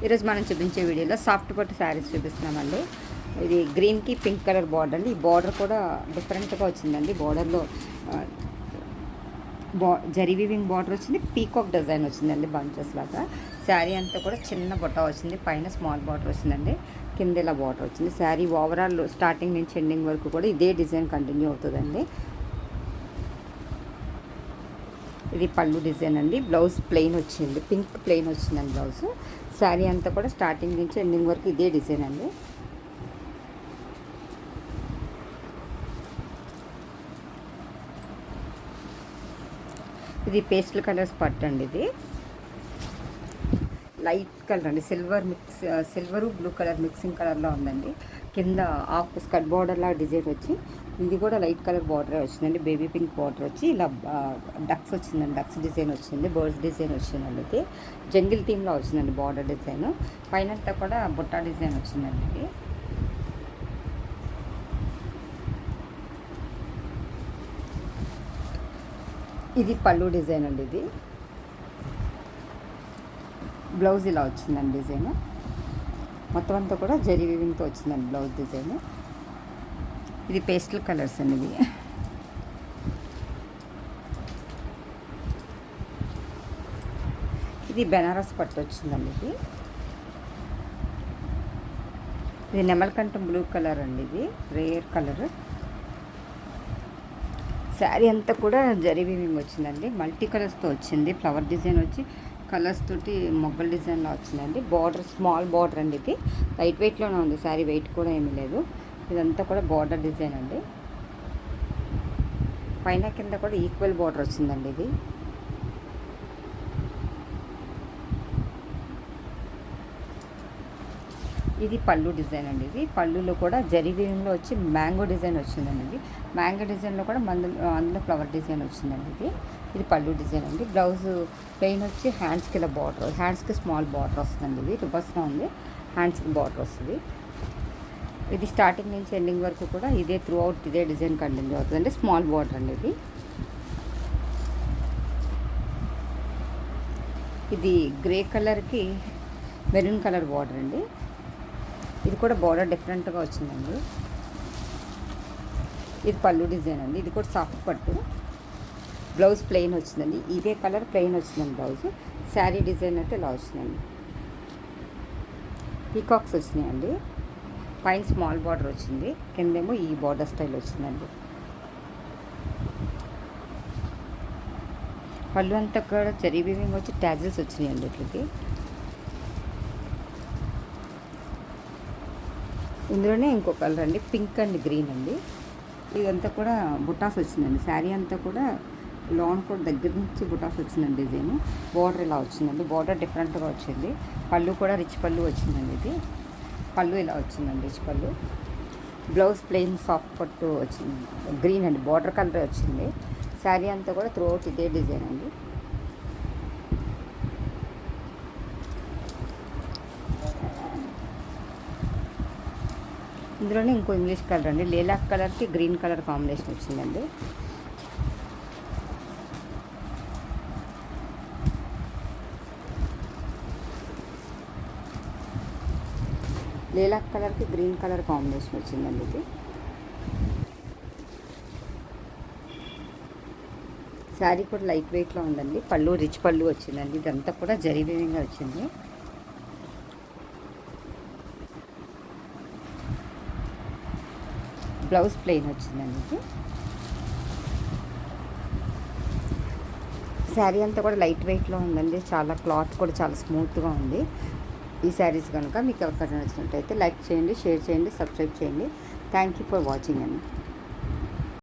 ఈరోజు మనం చూపించే వీడియోలో సాఫ్ట్ పట్టు శారీస్ చూపిస్తున్నామండి. ఇది గ్రీన్కి పింక్ కలర్ బార్డర్ అండి. ఈ బార్డర్ కూడా డిఫరెంట్గా వచ్చిందండి. బార్డర్లో జరీ వీవింగ్ బార్డర్ వచ్చింది, పీకాక్ డిజైన్ వచ్చిందండి బంచెస్ లాగా. శారీ అంతా కూడా చిన్న బొట్ట వచ్చింది, పైన స్మాల్ బార్డర్ వచ్చిందండి, కింద ఇలా బార్డర్ వచ్చింది. శారీ ఓవరాల్ స్టార్టింగ్ నుంచి ఎండింగ్ వరకు కూడా ఇదే డిజైన్ కంటిన్యూ అవుతుందండి. ఇది పళ్ళు డిజైన్ అండి. బ్లౌజ్ ప్లెయిన్ వచ్చింది, పింక్ ప్లెయిన్ వచ్చిందండి బ్లౌజ్. శారీ అంతా కూడా స్టార్టింగ్ నుంచి ఎండింగ్ వరకు ఇదే డిజైన్ అండి. ఇది పేస్టల్ కలర్స్ పట్టు అండి. ఇది లైట్ కలర్ అండి, సిల్వరు బ్లూ కలర్ మిక్సింగ్ కలర్లో ఉందండి. కింద ఆఫ్ స్కర్ట్ బార్డర్ లాగా డిజైన్ వచ్చి, ఇది కూడా లైట్ కలర్ బార్డర్ వచ్చిందండి. బేబీ పింక్ బార్డర్ వచ్చి ఇలా డక్స్ వచ్చిందండి, డక్స్ డిజైన్ వచ్చింది, బర్డ్స్ డిజైన్ వచ్చిందండి. ఇది జంగిల్ థీమ్లో వచ్చిందండి బార్డర్ డిజైన్. పైన అంతా కూడా బుట్టా డిజైన్ వచ్చిందండి. ఇది పళ్ళు డిజైన్ అండి. ఇది బ్లౌజ్ ఇలా వచ్చిందండి డిజైన్. మొత్తం అంతా కూడా జరీ వీవింగ్తో వచ్చిందండి బ్లౌజ్ డిజైన్. ఇది పేస్టల్ కలర్స్ అండి. ఇది బెనారస్ పట్టు వచ్చిందండి. ఇది నెమలకంఠం బ్లూ కలర్ అండి. ఇది రేర్ కలర్. శారీ అంతా కూడా జరీ వీవింగ్ వచ్చిందండి, మల్టీ కలర్స్తో వచ్చింది. ఫ్లవర్ డిజైన్ వచ్చి కలర్స్ తోటి మొగ్గల డిజైన్లో వచ్చిందండి. బార్డర్ స్మాల్ బార్డర్ అండి. ఇది లైట్ వెయిట్లోనే ఉంది, శారీ వెయిట్ కూడా ఏమీ లేదు. ఇదంతా కూడా బార్డర్ డిజైన్ అండి. పైన కింద కూడా ఈక్వల్ బార్డర్ వచ్చిందండి. ఇది పళ్ళు డిజైన్ అండి. ఇది పళ్ళులో కూడా జరీ వీవింగ్లో వచ్చి మ్యాంగో డిజైన్ వచ్చిందండి. ఇది మ్యాంగో డిజైన్లో కూడా అందులో ఫ్లవర్ డిజైన్ వచ్చిందండి. ఇది పళ్ళు డిజైన్ అండి. బ్లౌజ్ ప్లెయిన్ వచ్చి హ్యాండ్స్కి ఇలా బార్డర్, హ్యాండ్స్కి స్మాల్ బార్డర్ వస్తుందండి. ఇది రివర్స్లో ఉంది, హ్యాండ్స్కి బార్డర్ వస్తుంది. ఇది స్టార్టింగ్ నుంచి ఎండింగ్ వరకు కూడా ఇదే త్రూ అవుట్ ఇదే డిజైన్ కంటిన్యూ అవుతుందండి. స్మాల్ బార్డర్ అండి. ఇది గ్రే కలర్కి మెరూన్ కలర్ బార్డర్ అండి. ఇది కూడా బార్డర్ డిఫరెంట్గా వచ్చిందండి. ఇది పళ్ళు డిజైన్ అండి. ఇది కూడా సాఫ్ట్ పట్టు. బ్లౌజ్ ప్లెయిన్ వచ్చిందండి. ఇదే కలర్ ప్లెయిన్ వచ్చిందండి బ్లౌజ్. శారీ డిజైన్ అయితే ఇలా వచ్చిందండి. పీకాక్స్ వచ్చినాయండి. పైన స్మాల్ బార్డర్ వచ్చింది, కిందేమో ఈ బార్డర్ స్టైల్ వచ్చిందండి. పళ్ళు అంతా కూడా జరీ వీవింగ్ వచ్చి ట్యాజిల్స్ వచ్చినాయండి. ఇట్లకి ఇందులోనే ఇంకో కలర్ అండి, పింక్ అండ్ గ్రీన్ అండి. ఇదంతా కూడా బుటాస్ వచ్చిందండి. శారీ అంతా కూడా లాన్ కూడా దగ్గర నుంచి బుటాస్ వచ్చిందండి. డిజైన్ బార్డర్ ఇలా వచ్చిందండి. బార్డర్ డిఫరెంట్గా వచ్చింది. పళ్ళు కూడా రిచ్ పళ్ళు వచ్చిందండి. ఇది పళ్ళు ఇలా వచ్చిందండి, రిచ్ పళ్ళు. బ్లౌజ్ ప్లెయిన్ సాఫ్ట్ పట్టు వచ్చింది, గ్రీన్ అండి, బార్డర్ కలర్ వచ్చింది. శారీ అంతా కూడా త్రూ అవుట్ ఇదే డిజైన్ అండి. ఇందులోనే ఇంకో ఇంగ్లీష్ కలర్ అండి, లేలాక్ కలర్కి గ్రీన్ కలర్ కాంబినేషన్ వచ్చిందండి. లేలాక్ కలర్కి గ్రీన్ కలర్ కాంబినేషన్ వచ్చిందండి. ఇది శారీ కూడా లైట్ వెయిట్లో ఉందండి. పళ్ళు రిచ్ పళ్ళు వచ్చిందండి. ఇదంతా కూడా జరీ వీవింగ్గా వచ్చింది. బ్లౌజ్ ప్లెయిన్ వచ్చిందండి. ఇది శారీ అంతా కూడా లైట్ వెయిట్లో ఉందండి. చాలా క్లాత్ కూడా చాలా స్మూత్గా ఉంది. ఈ శారీస్ కనుక మీకు ఎవరికైనా నచ్చినట్టయితే లైక్ చేయండి, షేర్ చేయండి, సబ్స్క్రైబ్ చేయండి. థ్యాంక్ యూ ఫర్ వాచింగ్ అండి.